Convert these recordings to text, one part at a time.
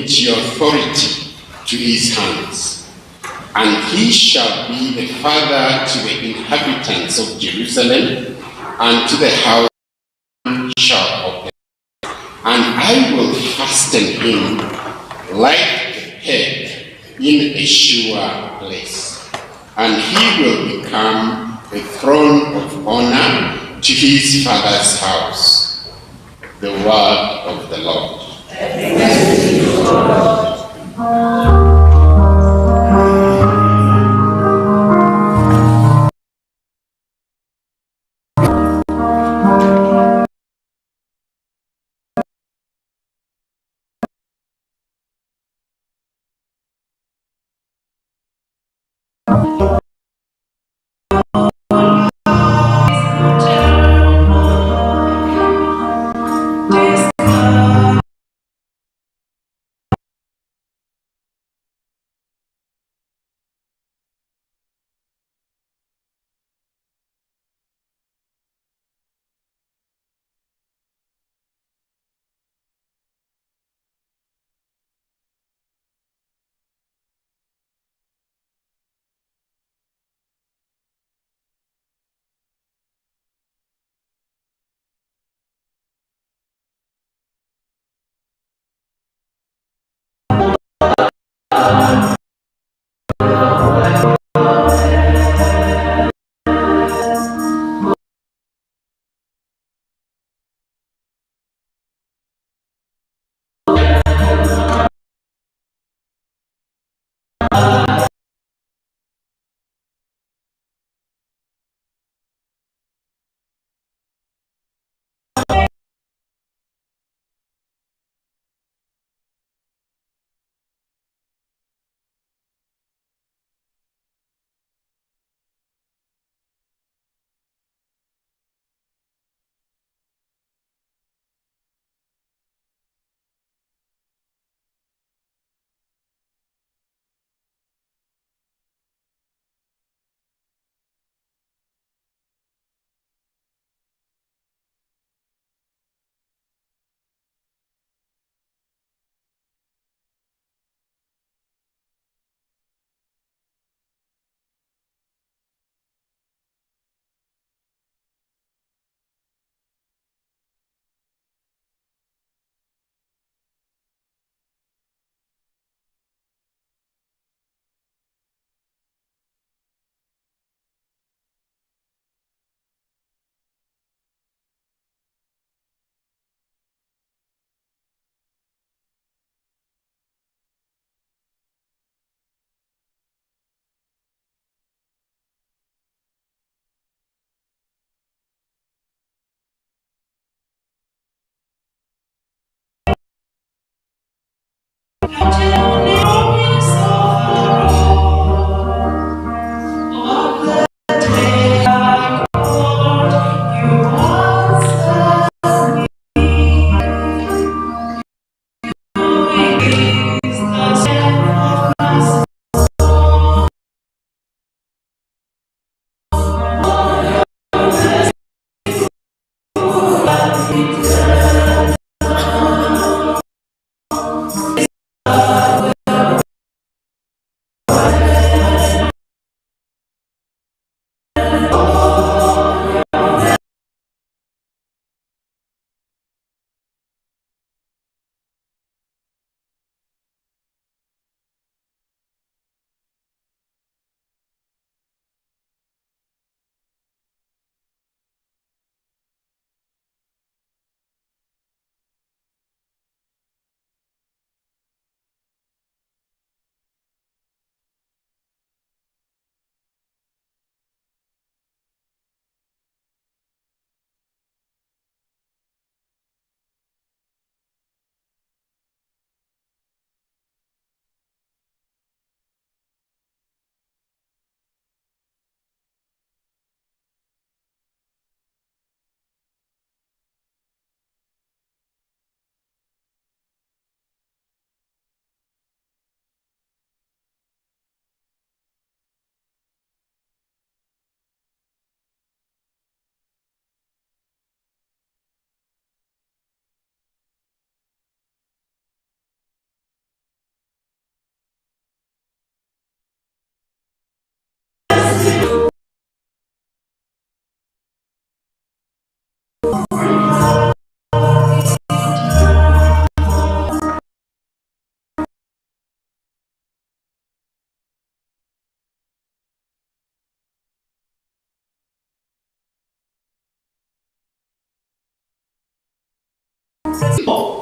your authority to his hands, and he shall be the father to the inhabitants of Jerusalem, and to the house he shall open. And I will fasten him like a peg in a sure place, and he will become a throne of honor to his father's house. The word of the Lord.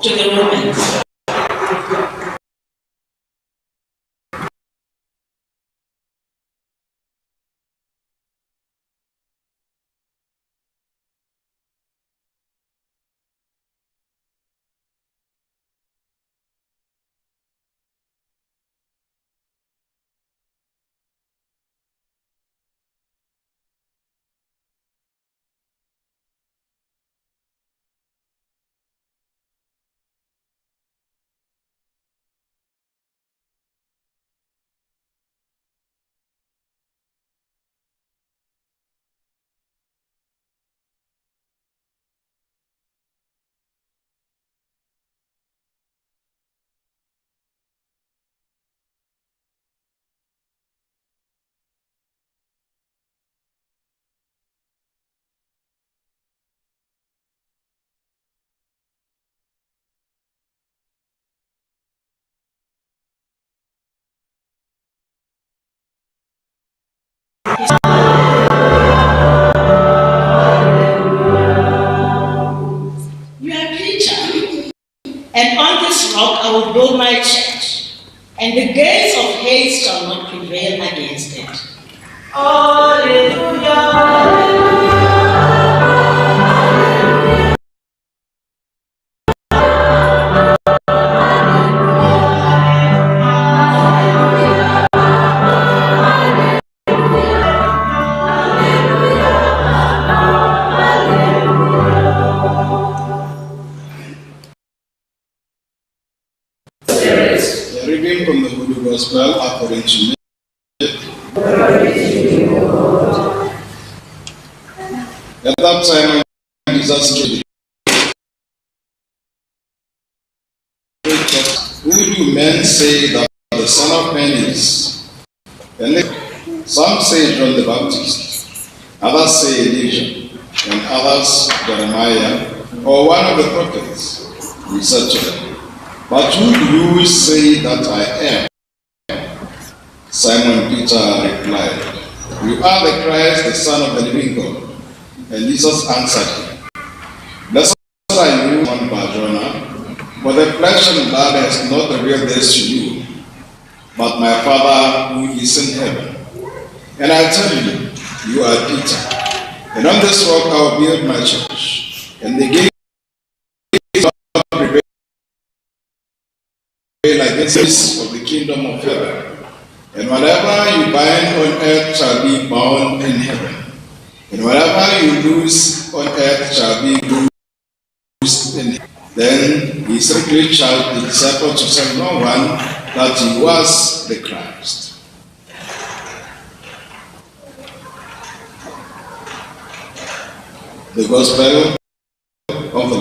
to the Romans. You are Peter, and on this rock I will build my church, and the gates of hate shall not prevail against it. Hallelujah. The reading from the Holy Gospel according to Matthew. At that time, Jesus came. Who do men say that the Son of Man is? And some say John the Baptist, others say Elijah, and others Jeremiah, or one of the prophets. He said to them, "But who do you say that I am?" Simon Peter replied, "You are the Christ, the Son of the living God." And Jesus answered him, "Blessed are you, Simon Bar-Jonah, for the flesh and blood has not revealed this to you, but my Father who is in heaven. And I tell you, you are Peter, and on this rock I will build my church, and the gates will not prevail against of the kingdom of heaven. And whatever you bind on earth shall be bound in heaven, and whatever you loose on earth shall be loosed in heaven." Then he strictly charged the disciples to tell no one that he was the Christ. The Gospel of the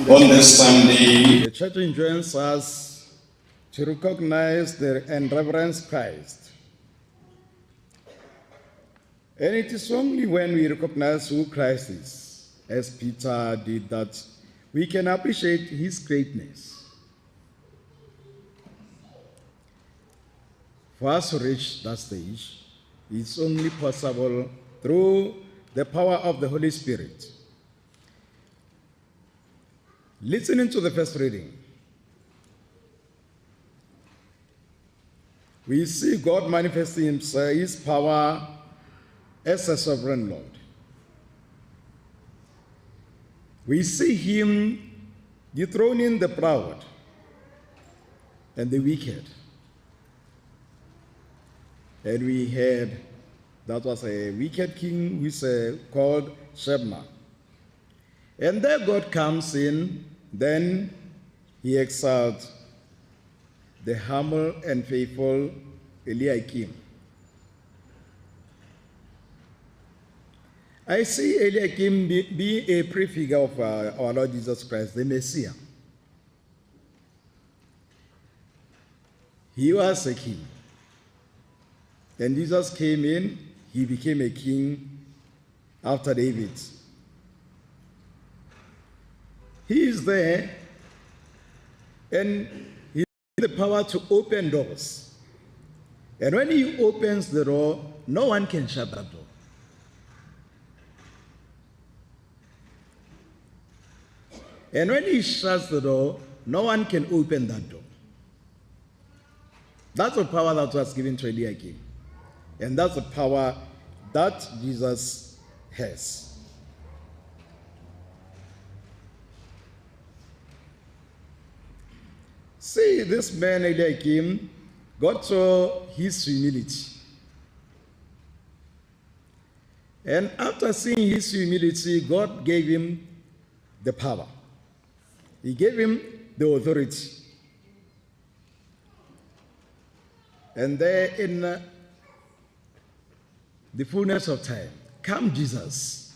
On this Sunday, the church enjoins us to recognize and reverence Christ. And it is only when we recognize who Christ is, as Peter did, that we can appreciate his greatness. For us to reach that stage, it's only possible through the power of the Holy Spirit. Listening to the first reading, we see God manifesting his power as a sovereign Lord. We see him dethroning the proud and the wicked. And we heard that was a wicked king who is called Shebna. And there God comes in, then he exalts the humble and faithful Eliakim. I see Eliakim being a prefigure of our Lord Jesus Christ, the Messiah. He was a king. And Jesus came in, he became a king after David. He is there, and he has the power to open doors. And when he opens the door, no one can shut that door. And when he shuts the door, no one can open that door. That's the power that was given to Eliakim. And that's the power that Jesus has. See, this man Eliakim got to his humility. And after seeing his humility, God gave him the power. He gave him the authority. And there in the fullness of time, come Jesus,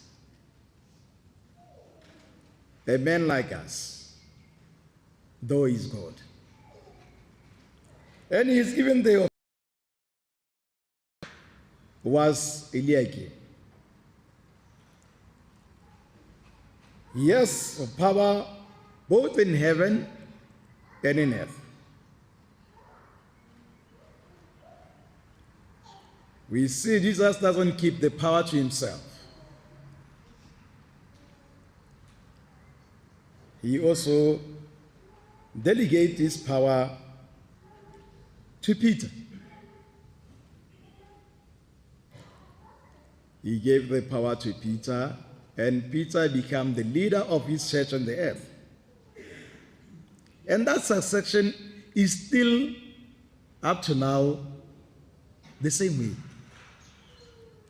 a man like us, though he is God. And he is given the authority was Eliakim. He has power both in heaven and in earth. We see Jesus doesn't keep the power to himself. He also delegates his power to Peter. He gave the power to Peter, and Peter became the leader of his church on the earth. And that succession is still, up to now, the same way.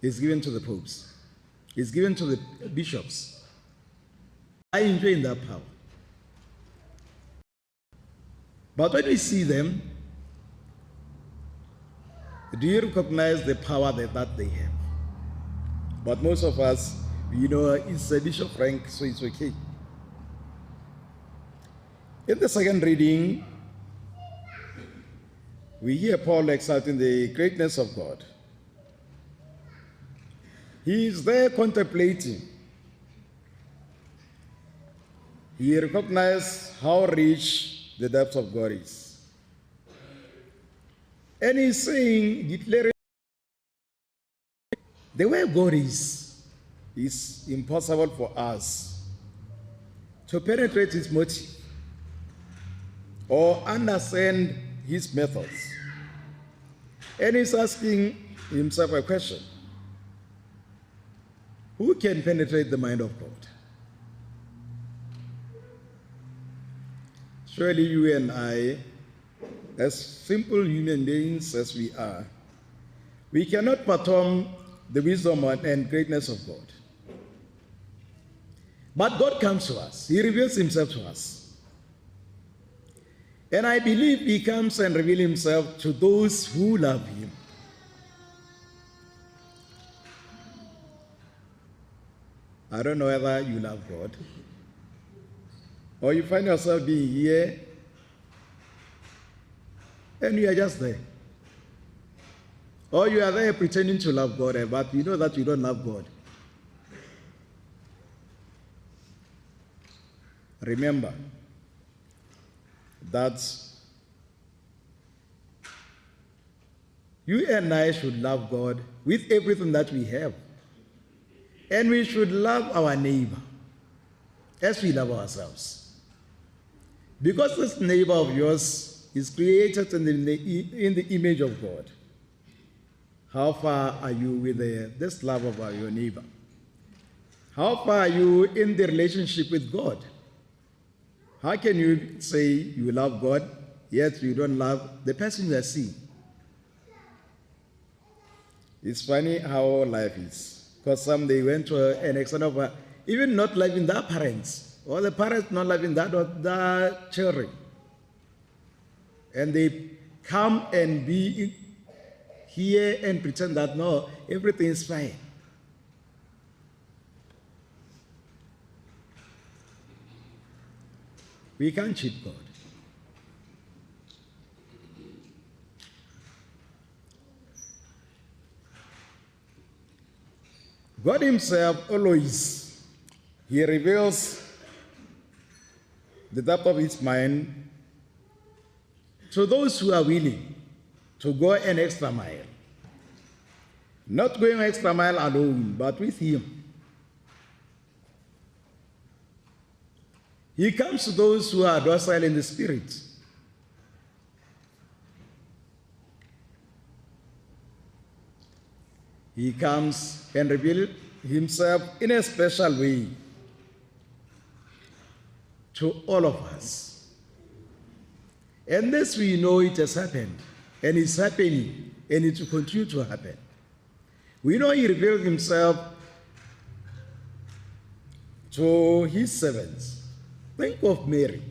It's given to the popes. It's given to the bishops. I enjoy that power. But when we see them, do you recognize the power that they have? But most of us, it's a bishop rank, so it's okay. In the second reading, we hear Paul exalting the greatness of God. He is there contemplating. He recognizes how rich the depth of God is. And he's saying, declaring, the way God is impossible for us to penetrate his motive or understand his methods. And he's asking himself a question. Who can penetrate the mind of God? Surely you and I, as simple human beings as we are, we cannot fathom the wisdom and greatness of God. But God comes to us. He reveals himself to us. And I believe he comes and reveals himself to those who love him. I don't know whether you love God or you find yourself being here and you are just there. Or you are there pretending to love God, but you know that you don't love God. Remember that you and I should love God with everything that we have. And we should love our neighbor as we love ourselves. Because this neighbor of yours is created in the image of God. How far are you with this love of your neighbor? How far are you in the relationship with God? How can you say you love God, yet you don't love the person you are seeing? It's funny how life is. Because some they went to an extent of even not loving their parents, or the parents not loving their children. and they come and be here and pretend that no, everything is fine. We can't cheat God. God himself always, he reveals the depth of his mind to those who are willing to go an extra mile. Not going extra mile alone, but with him. He comes to those who are docile in the spirit. He comes and reveals himself in a special way to all of us. And this we know it has happened, and it's happening, and it will continue to happen. We know he revealed himself to his servants. Think of Mary.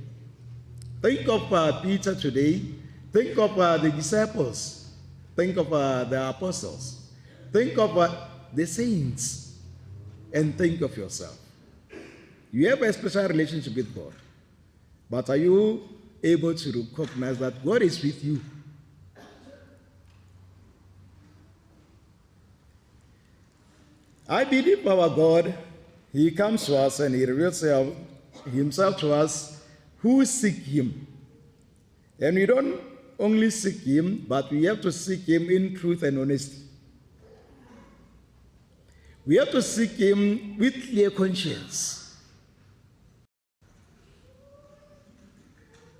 Think of Peter today. Think of the disciples. Think of the apostles. Think of the saints. And think of yourself. You have a special relationship with God. But are you able to recognize that God is with you? I believe our God, he comes to us and he reveals himself to us who seek him. And we don't only seek him, but we have to seek him in truth and honesty. We have to seek him with clear conscience.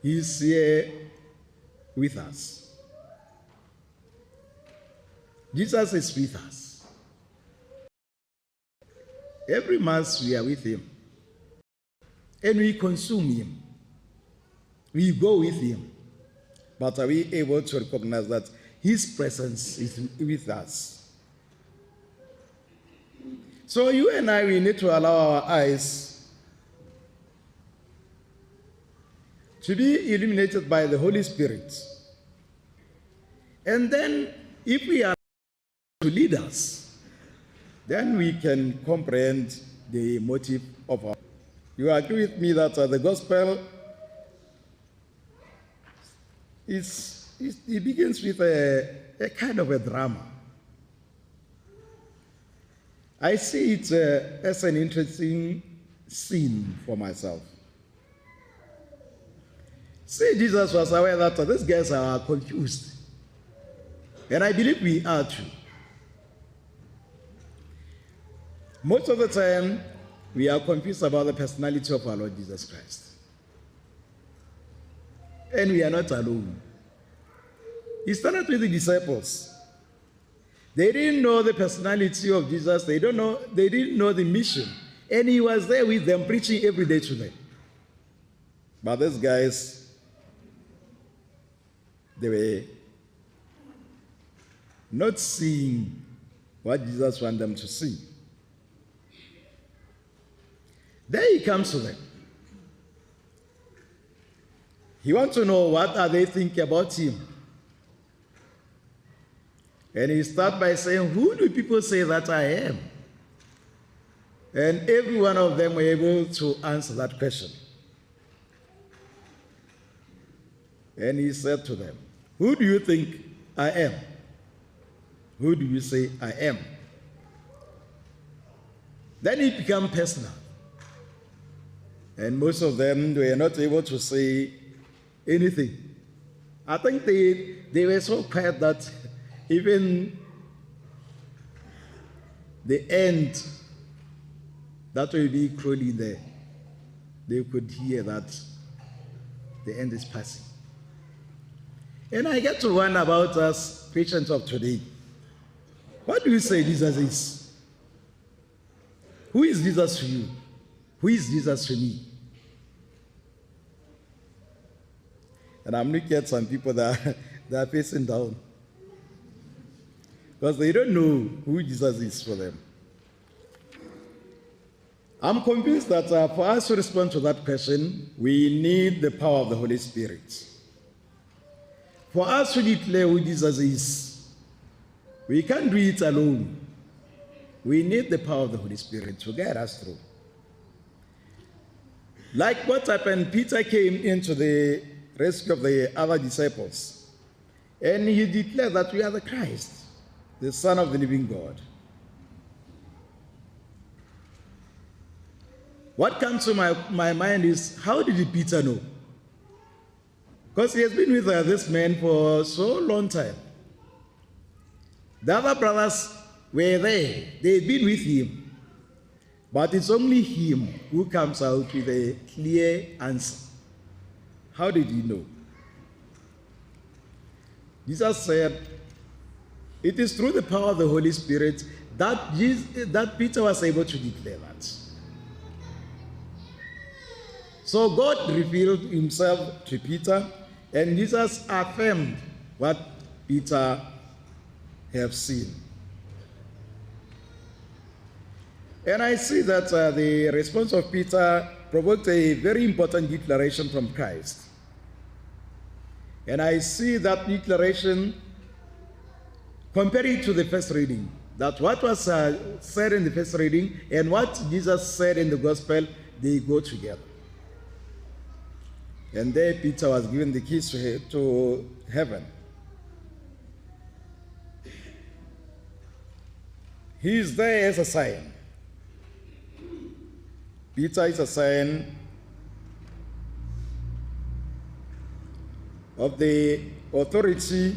He is here with us. Jesus is with us. Every Mass we are with him. And we consume him. We go with him. But are we able to recognize that his presence is with us? So you and I, we need to allow our eyes to be illuminated by the Holy Spirit. And then, if we are to lead us, then we can comprehend the motive of our. You agree with me that the gospel it begins with a kind of a drama. I see it as an interesting scene for myself. See, Jesus was aware that these guys are confused. And I believe we are too. Most of the time, we are confused about the personality of our Lord Jesus Christ. And we are not alone. He started with the disciples. They didn't know the personality of Jesus. They didn't know the mission. And he was there with them, preaching every day to them. But these guys, they were not seeing what Jesus wanted them to see. Then he comes to them. He wants to know what are they thinking about him. And he starts by saying, who do people say that I am? And every one of them were able to answer that question. And he said to them, who do you think I am? Who do you say I am? Then it became personal. And most of them were not able to say anything. I think they were so quiet that even the end that will be crawling there, they could hear that the end is passing. And I get to wonder about us Christians of today. What do you say Jesus is? Who is Jesus to you? Who is Jesus to me? And I'm looking at some people that are facing down. Because they don't know who Jesus is for them. I'm convinced that for us to respond to that question, we need the power of the Holy Spirit. For us to declare who Jesus is, we can't do it alone. We need the power of the Holy Spirit to guide us through. Like what happened, Peter came into the rescue of the other disciples, and he declared that we are the Christ, the Son of the living God. What comes to my mind is, how did Peter know? Because he has been with this man for so long time. The other brothers were there. They had been with him. But it's only him who comes out with a clear answer. How did he know? Jesus said, it is through the power of the Holy Spirit that Peter was able to declare that. So God revealed himself to Peter, and Jesus affirmed what Peter have seen. And I see that the response of Peter provoked a very important declaration from Christ. And I see that declaration, compare it to the first reading, that what was said in the first reading and what Jesus said in the gospel, they go together. And there Peter was given the keys to heaven. He is there as a sign. Peter is a sign of the authority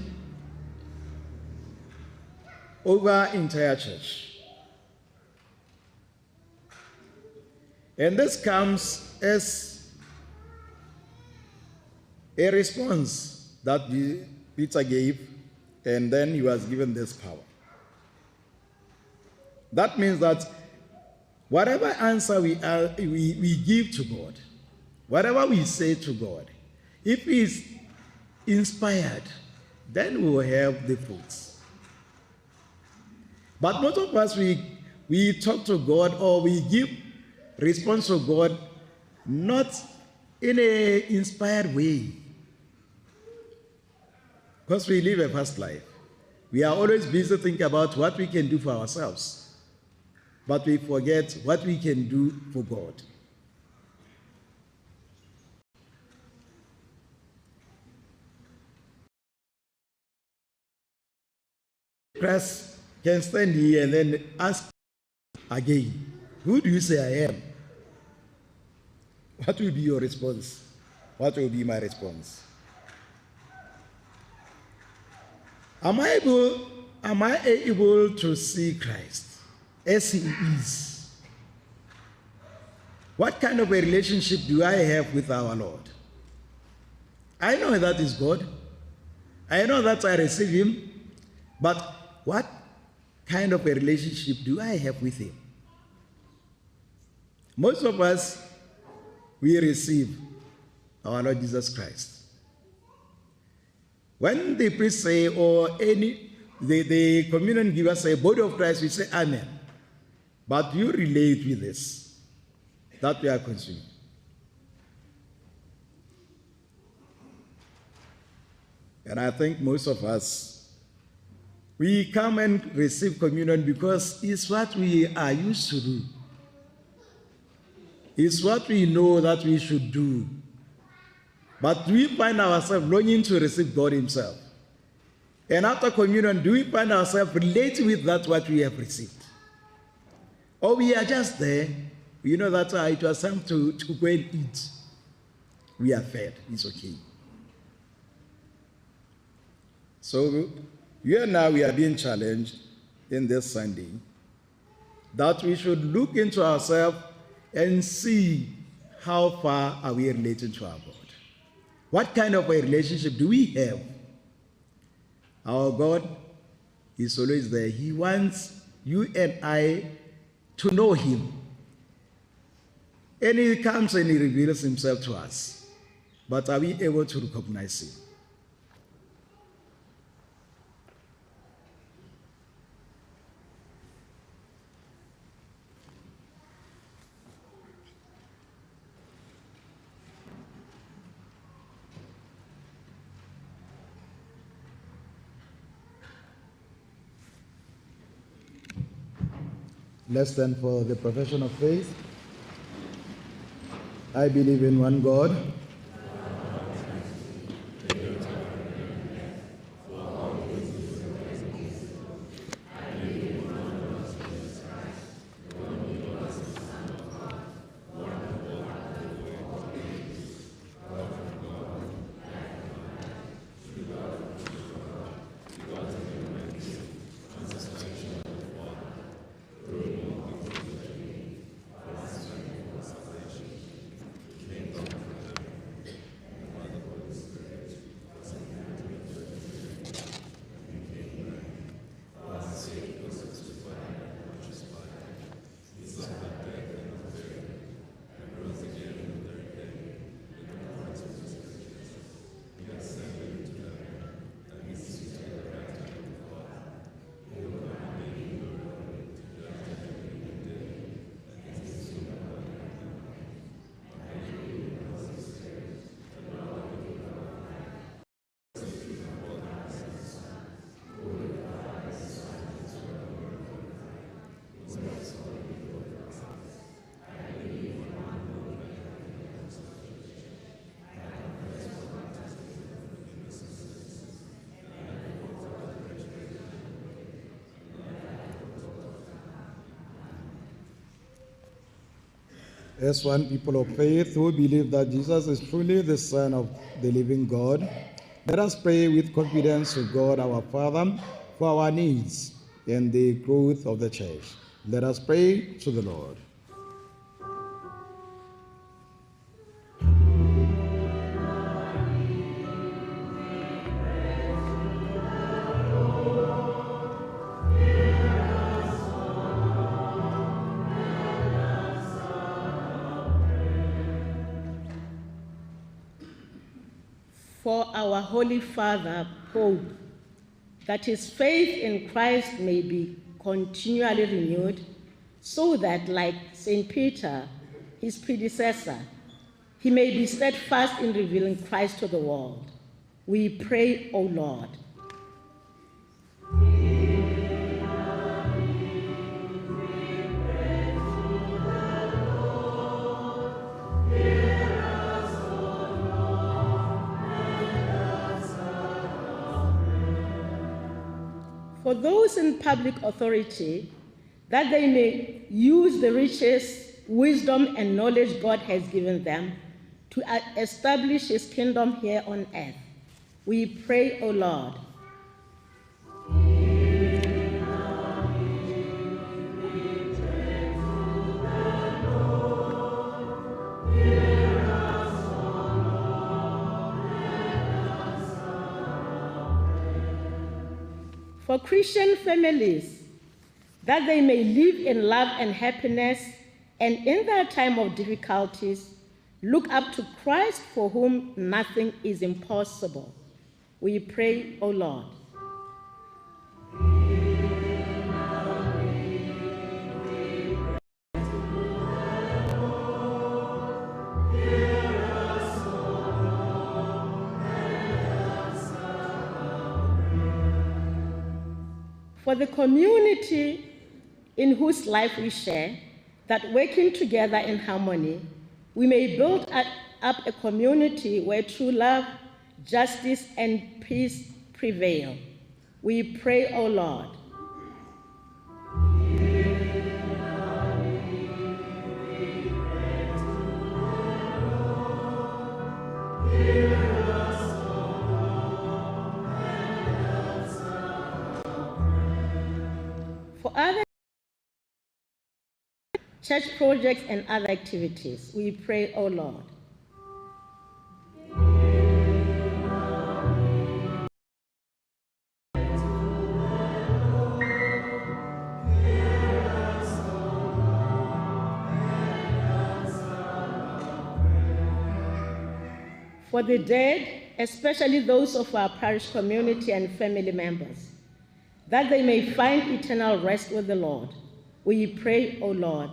over entire church. And this comes as a response that Peter gave, and then he was given this power. That means that whatever answer we give to God, whatever we say to God, if it is inspired, then we will have the fruits. But most of us, we talk to God or we give response to God not in an inspired way. Because we live a fast life. We are always busy thinking about what we can do for ourselves. But we forget what we can do for God. Christ can stand here and then ask again, who do you say I am? What will be your response? What will be my response? Am I able to see Christ as he is? What kind of a relationship do I have with our Lord? I know that is God. I know that I receive him. But what kind of a relationship do I have with him? Most of us, we receive our Lord Jesus Christ. When the priest say, or the communion giver say, body of Christ, we say amen. But you relate with this, that we are consuming. And I think most of us, we come and receive communion because it's what we are used to do. It's what we know that we should do. But do we find ourselves longing to receive God himself? And after communion, do we find ourselves relating with that what we have received? Or we are just there, you know that it was time to go and eat. We are fed, it's okay. So here now we are being challenged in this Sunday that we should look into ourselves and see how far are we relating to our God. What kind of a relationship do we have? Our God is always there. He wants you and I to know him. And he comes and he reveals himself to us. But are we able to recognize him? Let's stand for the profession of faith. I believe in one God, as one people of faith who believe that Jesus is truly the Son of the living God, let us pray with confidence to God our Father for our needs and the growth of the church. Let us pray to the Lord. For our Holy Father, Pope, that his faith in Christ may be continually renewed, so that, like St. Peter, his predecessor, he may be steadfast in revealing Christ to the world. We pray, O Lord. For those in public authority, that they may use the riches, wisdom, and knowledge God has given them to establish his kingdom here on earth. We pray, O Lord. For Christian families, that they may live in love and happiness, and in their time of difficulties, look up to Christ, for whom nothing is impossible. We pray, O Lord. For the community in whose life we share, that working together in harmony, we may build up a community where true love, justice, and peace prevail. We pray, O Lord. For other church projects and other activities, we pray, O Lord. For the dead, especially those of our parish community and family members, that they may find eternal rest with the Lord, we pray, O Lord.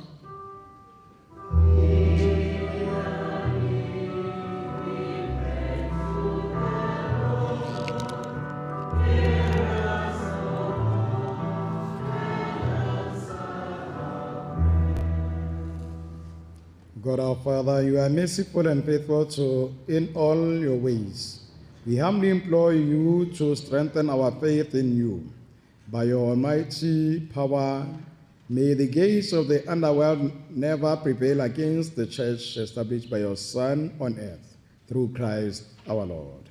God our Father, you are merciful and faithful in all your ways. We humbly implore you to strengthen our faith in you. By your almighty power, may the gates of the underworld never prevail against the church established by your Son on earth, through Christ our Lord.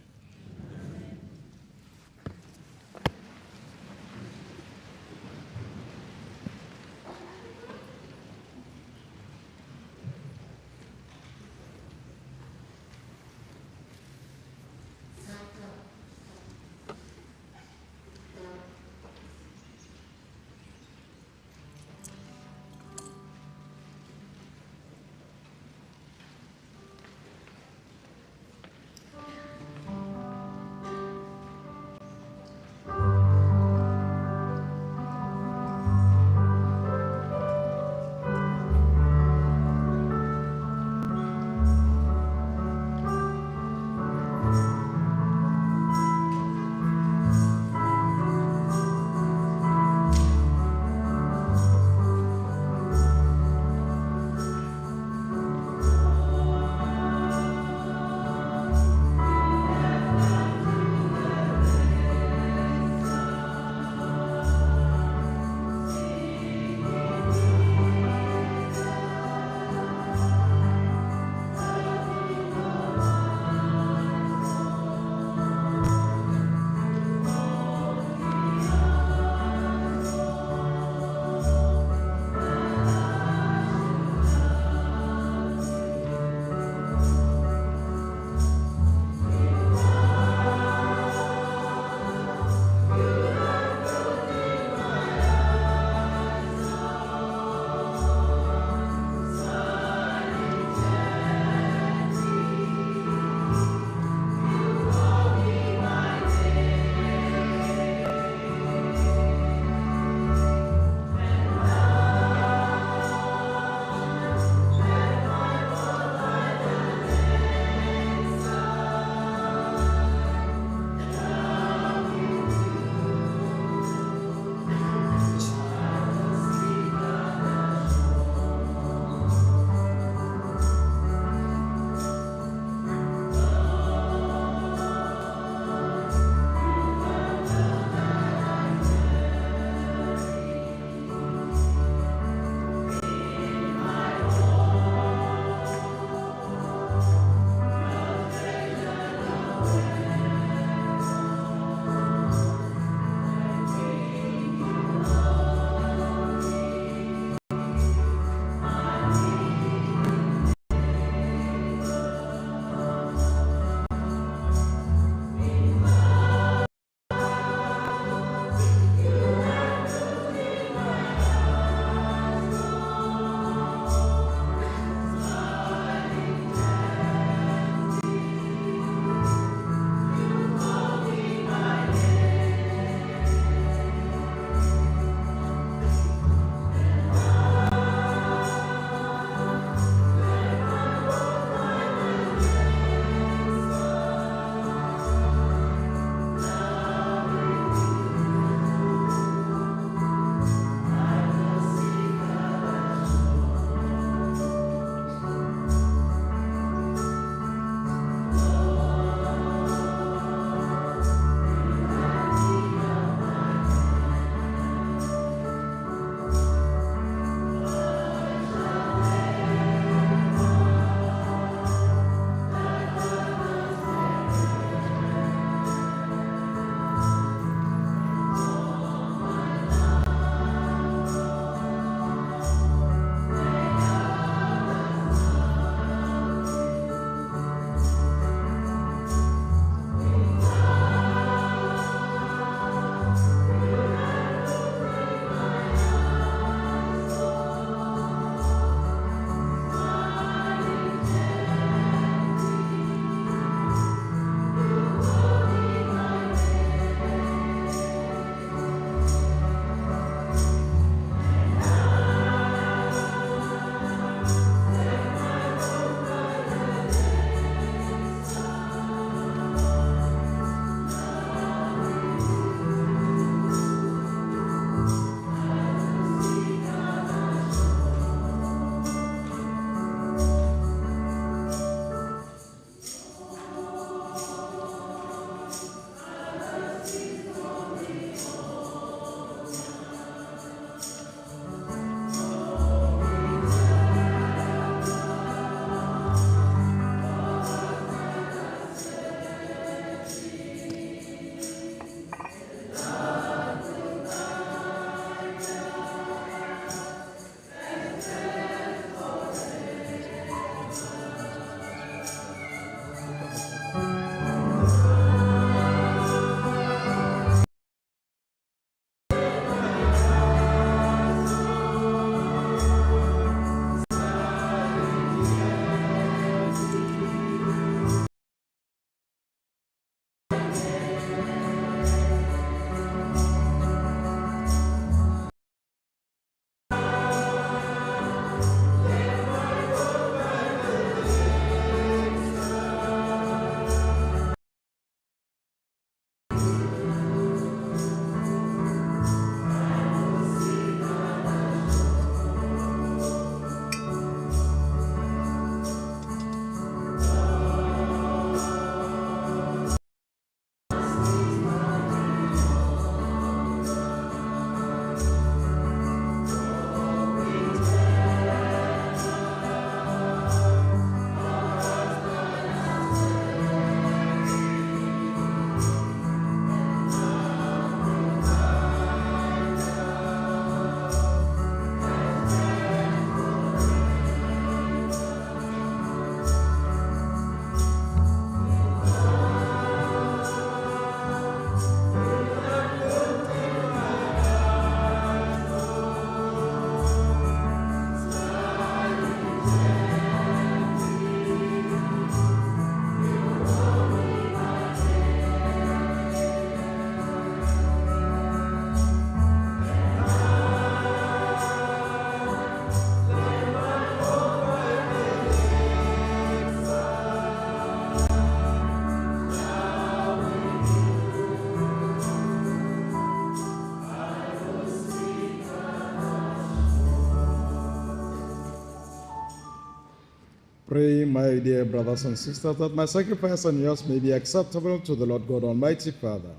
Pray, my dear brothers and sisters, that my sacrifice and yours may be acceptable to the Lord God Almighty Father.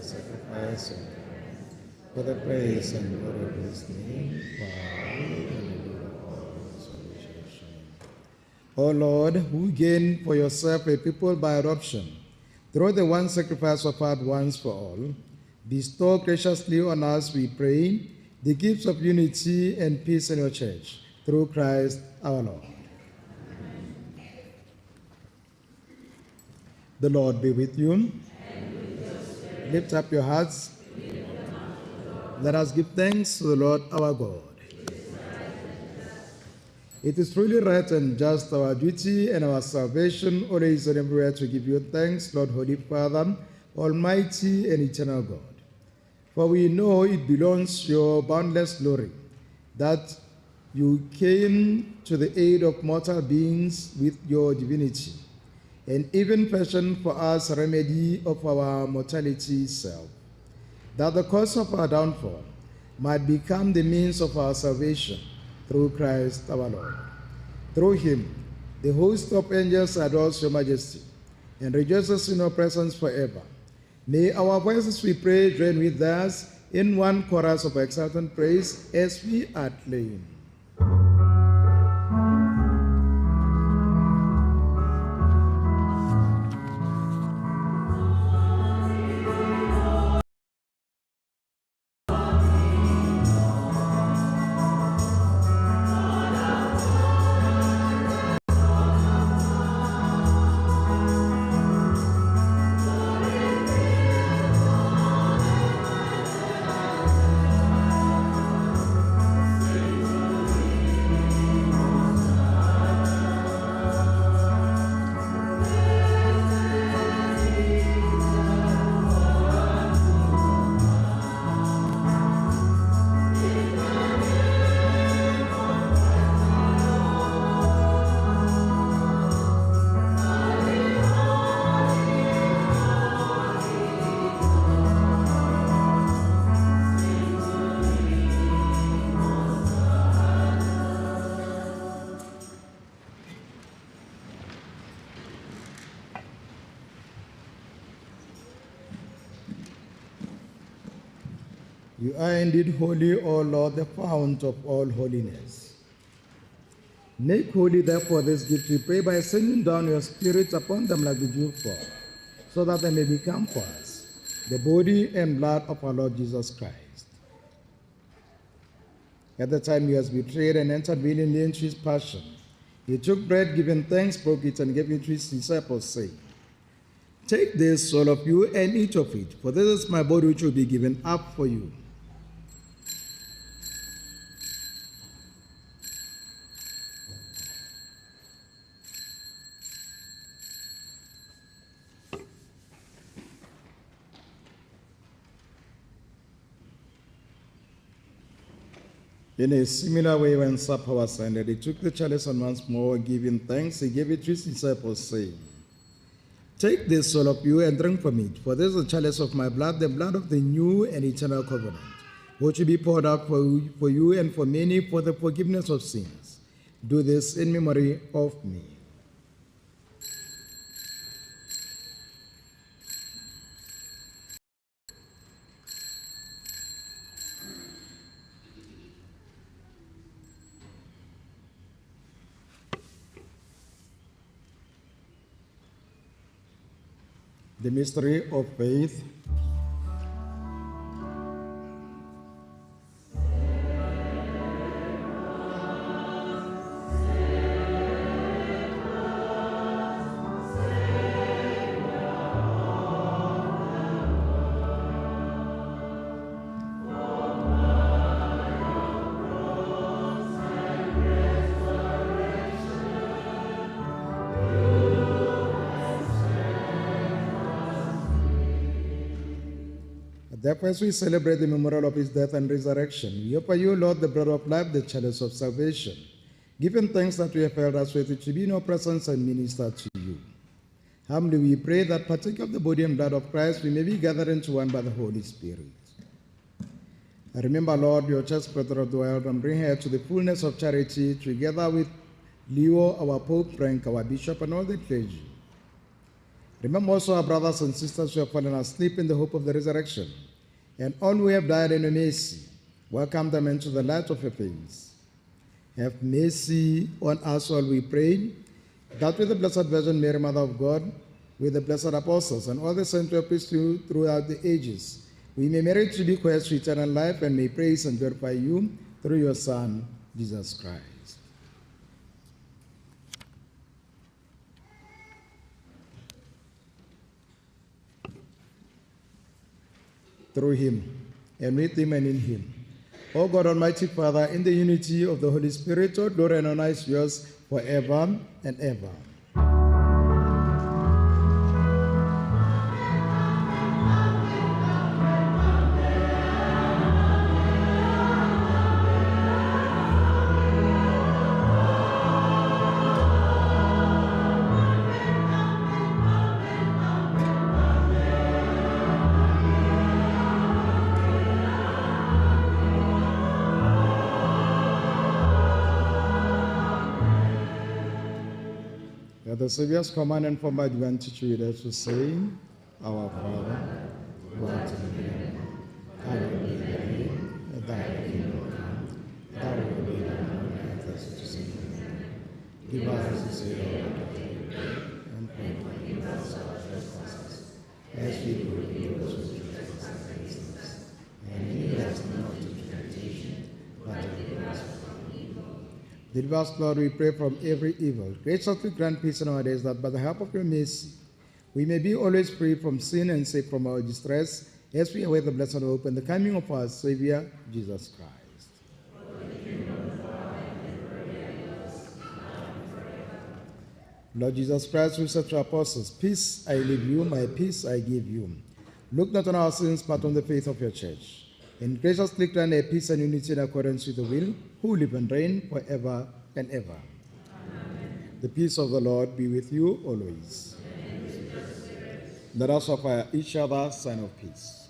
Sacrifice for the praise and glory of His name. O Lord, who gained for yourself a people by adoption, through the one sacrifice offered once for all, bestow graciously on us, we pray, the gifts of unity and peace in your church, through Christ our Lord. The Lord be with you. Lift up your hearts. Let us give thanks to the Lord our God. It is truly right and just, our duty and our salvation, always and everywhere, to give you thanks, Lord, Holy Father, Almighty and eternal God. For we know it belongs to your boundless glory that you came to the aid of mortal beings with your divinity, and even fashioned for us a remedy of our mortality self, that the cause of our downfall might become the means of our salvation through Christ our Lord. Through him, the host of angels adores your majesty and rejoices in your presence forever. May our voices, we pray, join with theirs in one chorus of exultant praise as we acclaim. You are indeed holy, O Lord, the fount of all holiness. Make holy, therefore, this gift, we pray, by sending down your Spirit upon them like the dewfall, so that they may become for us the body and blood of our Lord Jesus Christ. At the time he was betrayed and entered willingly into his passion, he took bread, giving thanks, broke it, and gave it to his disciples, saying, "Take this, all of you, and eat of it, for this is my body which will be given up for you." In a similar way, when supper was ended, he took the chalice, and once more giving thanks, he gave it to his disciples, saying, "Take this, all of you, and drink from it, for this is the chalice of my blood, the blood of the new and eternal covenant, which will be poured out for you and for many for the forgiveness of sins. Do this in memory of me." The mystery of faith. Therefore, as we celebrate the memorial of his death and resurrection, we offer you, Lord, the bread of life, the chalice of salvation, giving thanks that we have held us with it to be in your presence and minister to you. Humbly we pray that, partake of the body and blood of Christ, we may be gathered into one by the Holy Spirit. Remember, Lord, your church spread throughout the world, and bring her to the fullness of charity, together with Leo, our Pope, Frank, our Bishop, and all the clergy. Remember also our brothers and sisters who have fallen asleep in the hope of the resurrection, and all who have died in your mercy. Welcome them into the light of your face. Have mercy on us all, we pray, that with the Blessed Virgin Mary, Mother of God, with the blessed apostles and all the saints who have preached you throughout the ages, we may merit to be heirs to eternal life and may praise and glorify you through your Son, Jesus Christ. Through him, and with him and in him. O God, Almighty Father, in the unity of the Holy Spirit, all glory and honor is yours forever and ever. The Savior's command and from advantage we dare to say, Our Father, who art in heaven, hallowed be thy name, thy kingdom come, thy will be done on earth as it is in heaven. Give us this day our daily bread, and forgive us our trespasses, as we forgive those who trespass against us. And lead us not into temptation, but deliver us from evil. Deliver us, Lord, we pray, from every evil. Graciously grant peace in our days, that by the help of your mercy we may be always free from sin and safe from our distress, as we await the blessed hope and the coming of our Savior, Jesus Christ. Lord Jesus Christ, who said to our apostles, Peace I leave you, my peace I give you. Look not on our sins, but on the faith of your church. And graciously grant a peace and unity in accordance with the will, who live and reign forever and ever. Amen. The peace of the Lord be with you always. Let us offer each other sign of peace.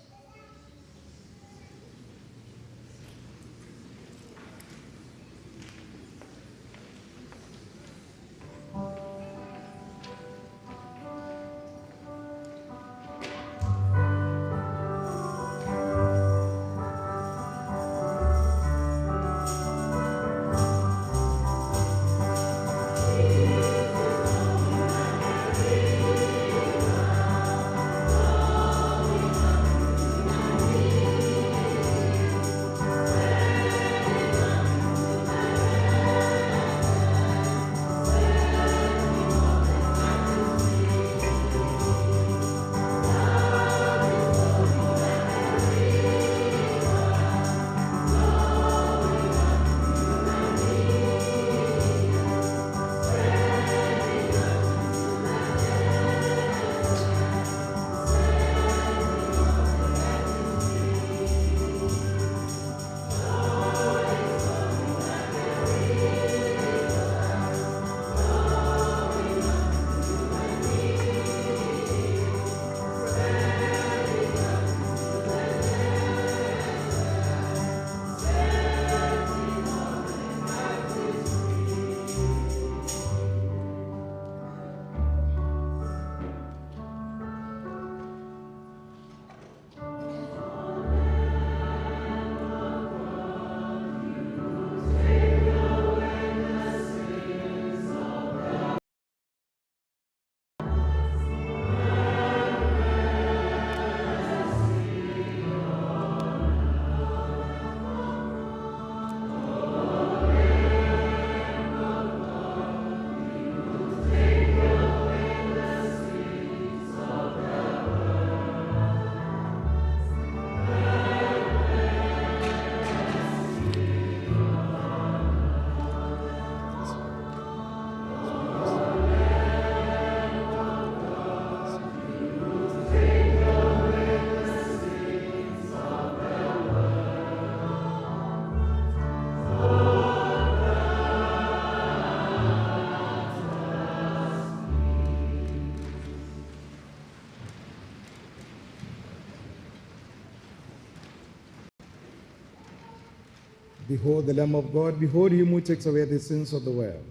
Behold the Lamb of God, behold him who takes away the sins of the world.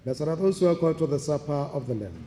Blessed are those who are called to the supper of the Lamb.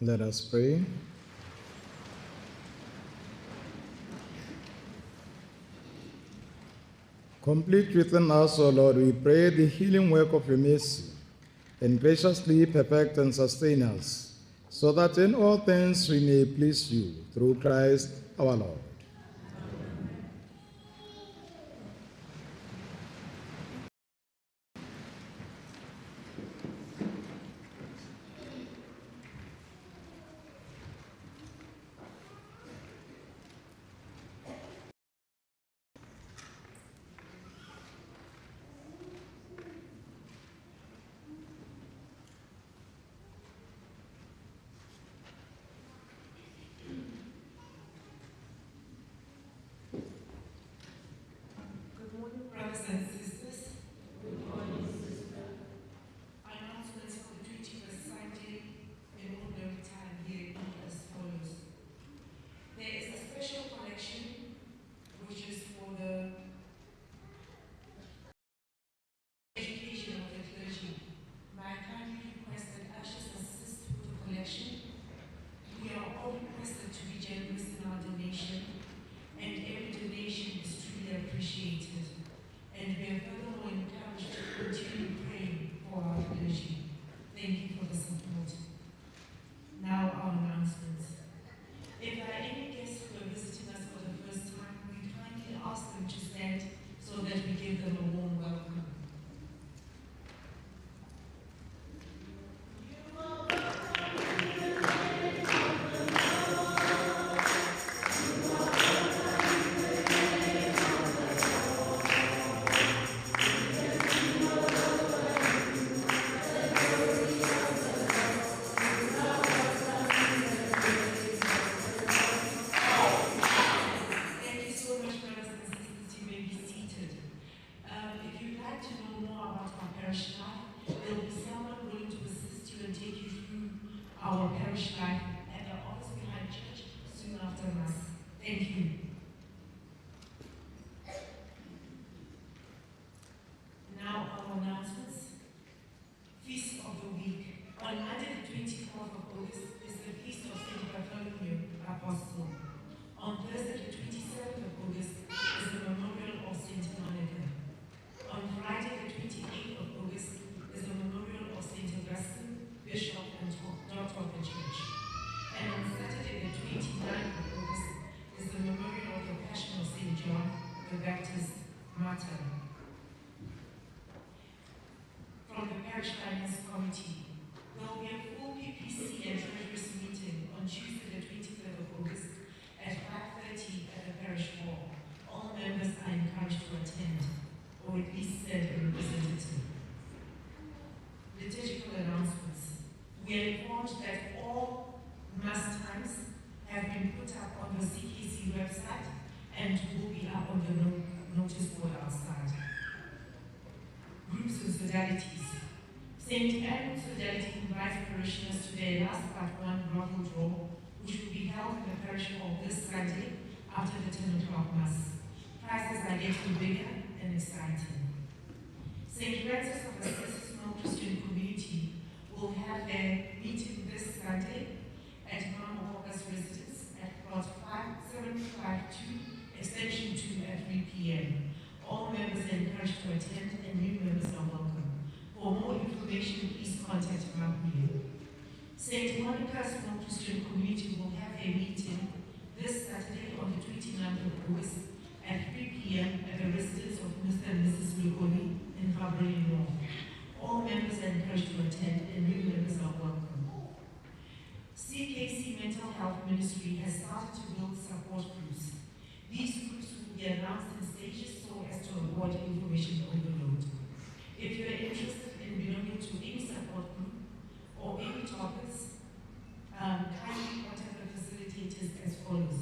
Let us pray. Complete within us, O Lord, we pray, the healing work of your mercy, and graciously perfect and sustain us, so that in all things we may please you, through Christ our Lord. Good morning, brothers and sisters. Good morning, sister. Announcements for the 21st Sunday in ordinary time here as follows. There is a special collection which is for the education of the clergy. My kindly request that ushers assist with the collection. We are all requested to be generous in our donation, and every donation is truly appreciated. And we are furthermore encouraged to continue praying for our clergy. Thank you for the support. Now our announcements. If there are any guests who are visiting us for the first time, we kindly ask them to stand so that we give them a warm welcome. Thank you so much, brothers and sisters. You may be seated. If you'd like to know more about our parish life, there will be someone willing to assist you and take you through our parish life at the office behind church soon after Mass. Thank you. Now our announcements. Feast of the Week. On Monday the 24th of August is the Feast of St. Bartholomew Apostle. On Thursday the 27th of August is the Memorial of St. Monica. On Friday the 28th of August is the Memorial of St. Augustine, Bishop and Doctor of the Church. And on Saturday the 29th of August is the Memorial of the Passion of St. John the Baptist, Martyr. From the Parish Finance Committee, there will be a full PPC and Treasurers meeting on Tuesday the 23rd of August at 5:30 at the Parish Hall. All members are encouraged to attend, or at least send a representative. Liturgical announcements. We are informed that all Mass times have been put up on the CKC website and will be up on the notice board outside. Groups and Sodalities. St. Andrew's Sodality invites parishioners to their last but one raffle draw, which will be held in the parish hall this Sunday after the 10 o'clock Mass. Prizes are getting bigger and exciting. St. Francis of Assisi Small Christian Community will have their meeting this Sunday at Mama Walker's residence at plot 5752, extension 2 at 3 p.m. All members are encouraged to attend and new members are welcome. For more information, please contact Mapuye. St. Monica's Small Christian Community will have a meeting this Saturday on the 29th of August at 3 p.m. at the residence of Mr. and Mrs. Lugoni in Fabrili North. All members are encouraged to attend and new members are welcome. CKC Mental Health Ministry has started to build support groups. These groups will be announced in stages so as to avoid information overload. If you are interested in belonging to any support group or any topics, kindly contact the facilitators as follows.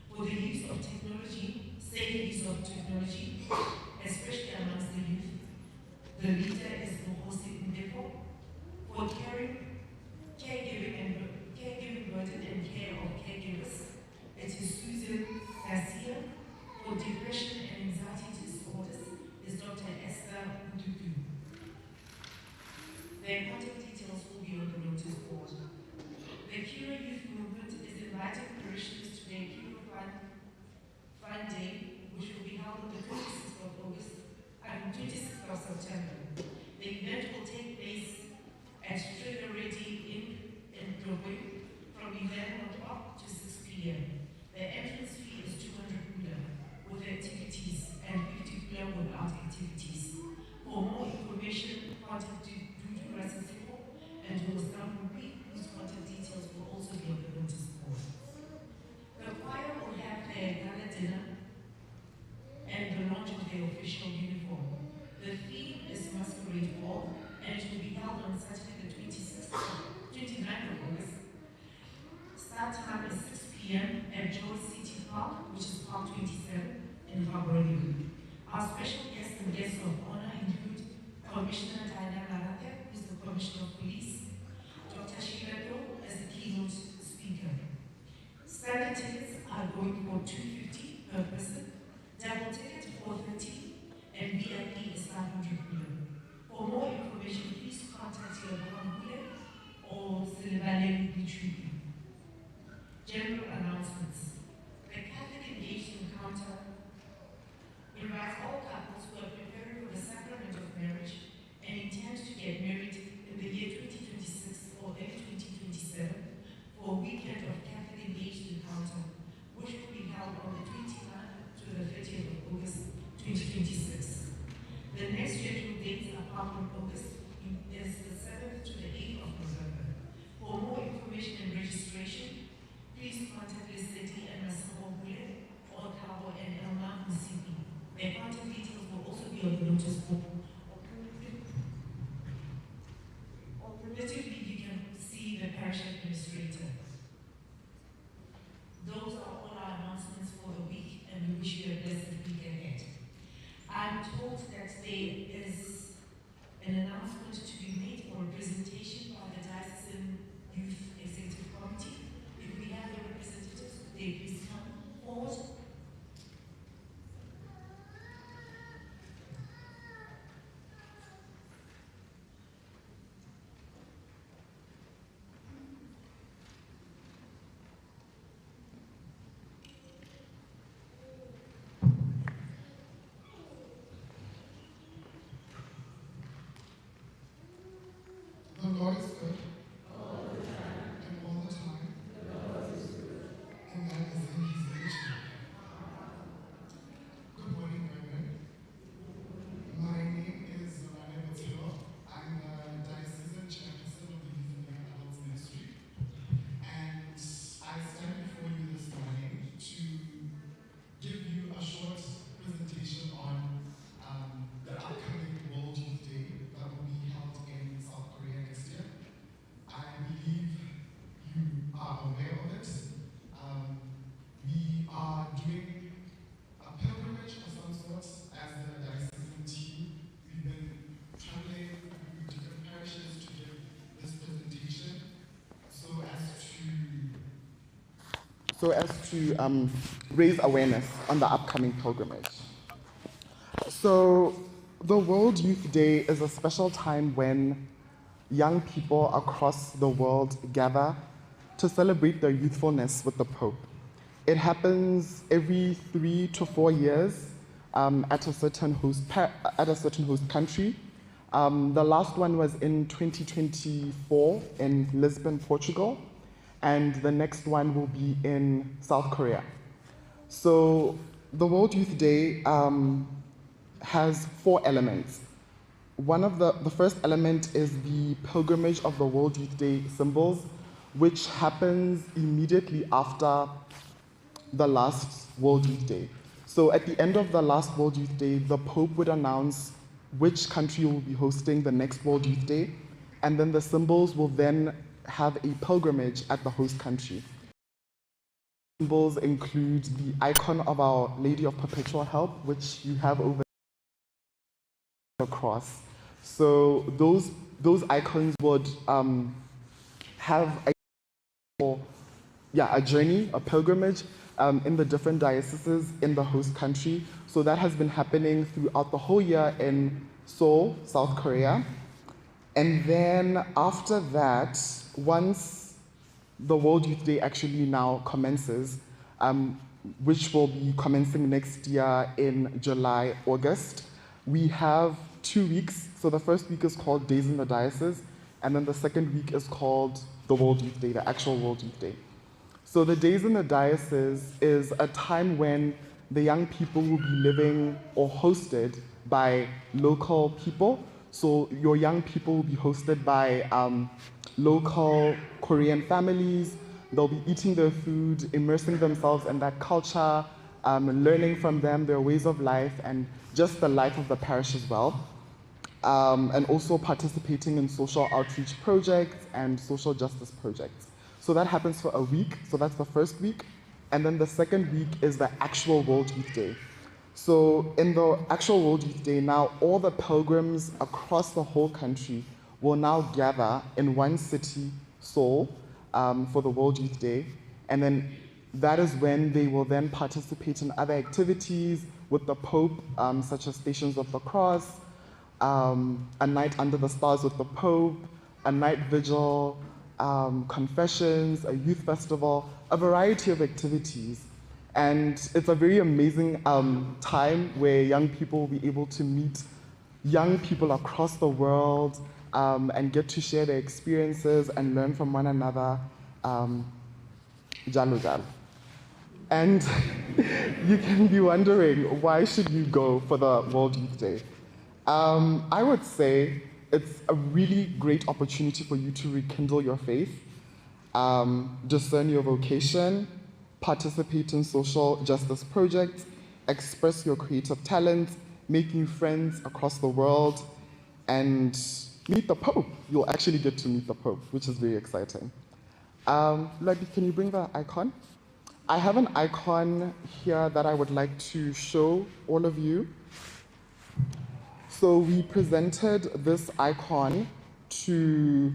For the use of technology, safe use of technology, especially amongst the youth, the leader is Mohosi Ndeko. For caregiving burden and care of caregivers, it is Susan Garcia. For depression and anxiety disorders is Dr. Esther Nduku. Their contact details will be on the notice board. The Park, which is Park 27 in Gaborone. Our special guests and guests of honor include Commissioner Diana Larate, who is the Commissioner of Police, Dr. Shiredo as the keynote speaker. Standard tickets are going for $250 per person, double ticket $430, and VIP is $500. For more information, please contact your Hule or Silvane Bichubi. General announcements. The Catholic Engaged Encounter invites all couples who are preparing for the sacrament of marriage and intend to get married in the year 2026 or early 2027 for a weekend of Catholic Engaged Encounter, which will be held on the 29th to the 30th of August 2026. The next scheduled dates apart from August is the 7th to the 8th of November. For more information and registration, please contact Lesedi and Masamo Hule or Cabo and Elma Msipi. Their contact details will also be on the notice board. Alternatively, you can see the parish administrator. Those are all our announcements for the week, and we wish you a blessed week ahead. I'm told that there is an announcement to be made or a presentation by the Diocesan Youth Executive Committee. If we have the representatives, would they please come forward? The Lord is good. All the time. And all the time. The Lord is good. And that is in His nature. Good morning, brethren. My name is Zorane Matilo. I'm the diocesan chairperson of the Youth and Young Adults Ministry. And I stand before you this morning to give you a short presentation on the upcoming World Youth Day that will be held in South Korea next year. I believe you are aware of it. We are doing a pilgrimage of some sort as the diocesan team. We've been traveling through different parishes to give this presentation so as to raise awareness on the upcoming pilgrimage. So the World Youth Day is a special time when young people across the world gather to celebrate their youthfulness with the Pope. It happens every 3 to 4 years at a certain host country. The last one was in 2024 in Lisbon, Portugal, and the next one will be in South Korea. So the World Youth Day has 4 elements. One of the first element is the pilgrimage of the World Youth Day symbols, which happens immediately after the last World Youth Day. So at the end of the last World Youth Day, the Pope would announce which country will be hosting the next World Youth Day, and then the symbols will then have a pilgrimage at the host country. Symbols include the icon of Our Lady of Perpetual Help, which you have over the cross. So those icons would have a journey, a pilgrimage in the different dioceses in the host country. So that has been happening throughout the whole year in Seoul, South Korea. And then after that, once the World Youth Day actually now commences, which will be commencing next year in July, August, we have 2 weeks. So the first week is called Days in the Diocese, and then the second week is called the World Youth Day, the actual World Youth Day. So the Days in the Diocese is a time when the young people will be living or hosted by local people. So your young people will be hosted by local Korean families. They'll be eating their food, immersing themselves in that culture, learning from them, their ways of life, and just the life of the parish as well. And also participating in social outreach projects and social justice projects. So that happens for a week, so that's the first week. And then the second week is the actual World Youth Day. So in the actual World Youth Day now, all the pilgrims across the whole country will now gather in one city, Seoul, for the World Youth Day. And then that is when they will then participate in other activities with the Pope, such as Stations of the Cross, a night under the stars with the Pope, a night vigil, confessions, a youth festival, a variety of activities. And it's a very amazing time where young people will be able to meet young people across the world and get to share their experiences and learn from one another. Jalo jalo. And you can be wondering, why should you go for the World Youth Day? I would say it's a really great opportunity for you to rekindle your faith, discern your vocation, participate in social justice projects, express your creative talents, make new friends across the world, and meet the Pope. You'll actually get to meet the Pope, which is very exciting. Lodi, can you bring the icon? I have an icon here that I would like to show all of you. So we presented this icon to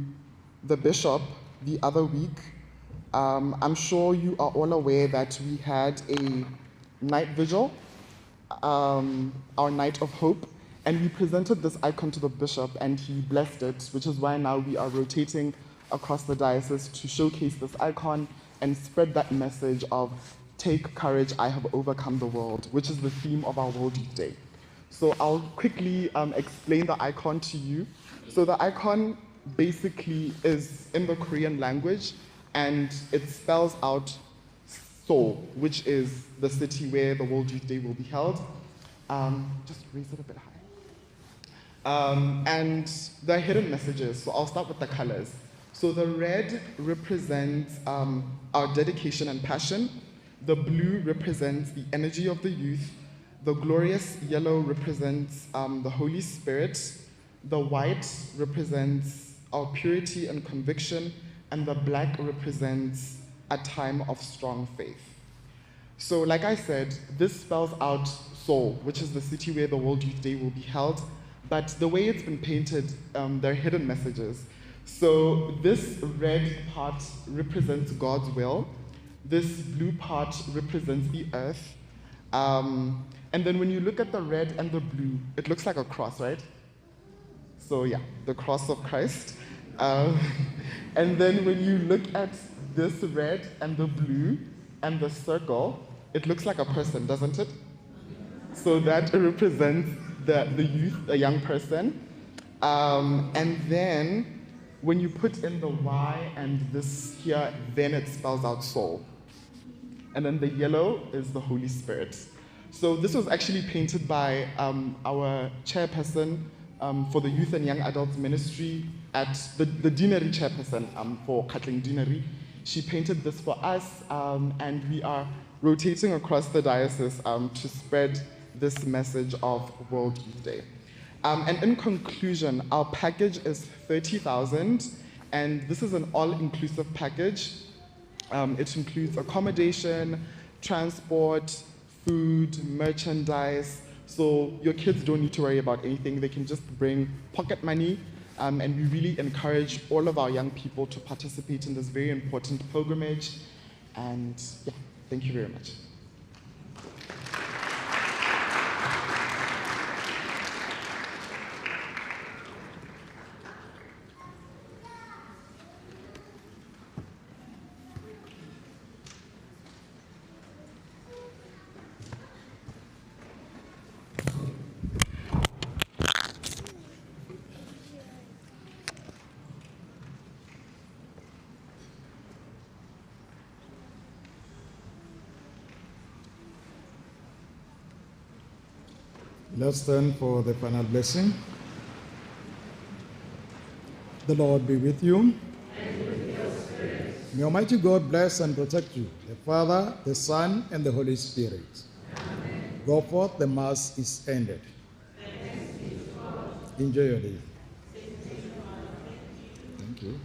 the bishop the other week. I'm sure you are all aware that we had a night vigil, our night of hope, and we presented this icon to the bishop and he blessed it, which is why now we are rotating across the diocese to showcase this icon and spread that message of take courage, I have overcome the world, which is the theme of our World Youth Day. So I'll quickly explain the icon to you. So the icon basically is in the Korean language and it spells out Seoul, which is the city where the World Youth Day will be held. Just raise it a bit high. And there are hidden messages, so I'll start with the colors. So the red represents our dedication and passion. The blue represents the energy of the youth. The glorious yellow represents the Holy Spirit. The white represents our purity and conviction. And the black represents a time of strong faith. So like I said, this spells out Seoul, which is the city where the World Youth Day will be held. But the way it's been painted, there are hidden messages. So this red part represents God's will. This blue part represents the earth. And then when you look at the red and the blue, it looks like a cross, right? So yeah, the cross of Christ. And then when you look at this red and the blue and the circle, it looks like a person, doesn't it? So that represents the youth, a young person. And then when you put in the Y and this here, then it spells out soul. And then the yellow is the Holy Spirit. So this was actually painted by our chairperson for the Youth and Young Adults Ministry at the Deanery chairperson for Katling Deanery. She painted this for us, and we are rotating across the diocese to spread this message of World Youth Day. And in conclusion, our package is 30,000, and this is an all-inclusive package. It includes accommodation, transport, food, merchandise. So your kids don't need to worry about anything. They can just bring pocket money, and we really encourage all of our young people to participate in this very important pilgrimage. And yeah, thank you very much. Let's turn for the final blessing. The Lord be with you. And with your spirit. May Almighty God bless and protect you, the Father, the Son, and the Holy Spirit. Amen. Go forth, the Mass is ended. Thanks be to God. Enjoy your day. Thank you.